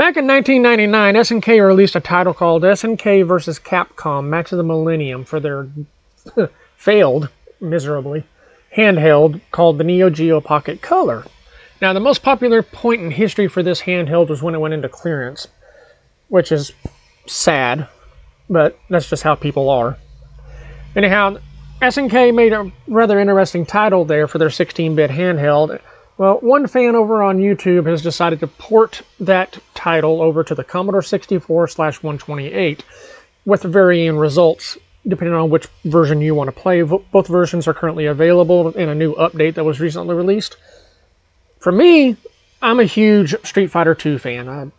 Back in 1999, SNK released a title called SNK vs. Capcom Match of the Millennium for their failed, miserably, handheld called the Neo Geo Pocket Color. Now, the most popular point in history for this handheld was when it went into clearance, which is sad, but that's just how people are. Anyhow, SNK made a rather interesting title there for their 16-bit handheld. Well, one fan over on YouTube has decided to port that title over to the Commodore 64/128 with varying results depending on which version you want to play. Both versions are currently available in a new update that was recently released. For me, I'm a huge Street Fighter II fan.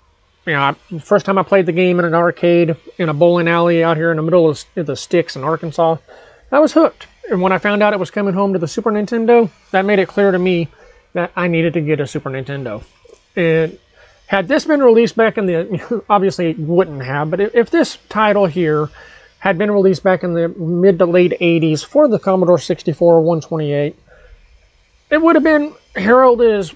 First time I played the game in an arcade in a bowling alley out here in the middle of the sticks in Arkansas, I was hooked. And when I found out it was coming home to the Super Nintendo, that made it clear to me that I needed to get a Super Nintendo. And had this been released back in the, obviously it wouldn't have, but if this title here had been released back in the mid to late 80s for the Commodore 64/128, it would have been heralded as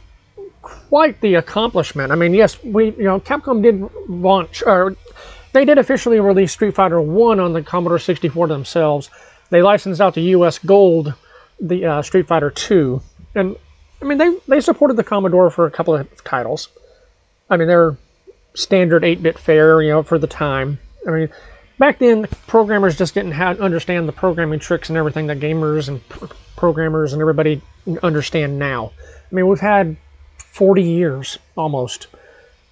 quite the accomplishment. I mean, yes, Capcom did launch, or they did officially release Street Fighter 1 on the Commodore 64 themselves. They licensed out to US Gold the Street Fighter 2, and I mean, they supported the Commodore for a couple of titles. I mean, they're standard 8-bit fare, for the time. I mean, back then, programmers just didn't understand the programming tricks and everything that gamers and programmers and everybody understand now. I mean, we've had 40 years almost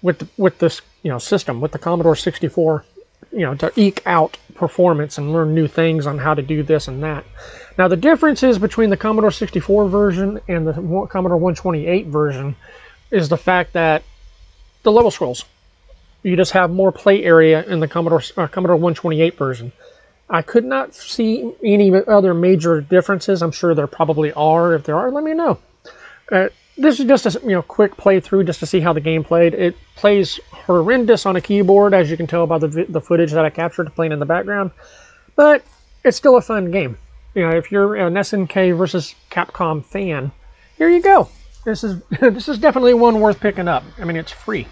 with this system, with the Commodore 64, to eke out performance and learn new things on how to do this and that. Now, the differences between the Commodore 64 version and the Commodore 128 version is the fact that the level scrolls. You just have more play area in the Commodore 128 version. I could not see any other major differences. I'm sure there probably are. If there are, let me know. This is just a quick playthrough just to see how the game played. It plays horrendous on a keyboard, as you can tell by the footage that I captured playing in the background. But it's still a fun game. If you're an SNK versus Capcom fan, here you go. This is definitely one worth picking up. I mean, it's free.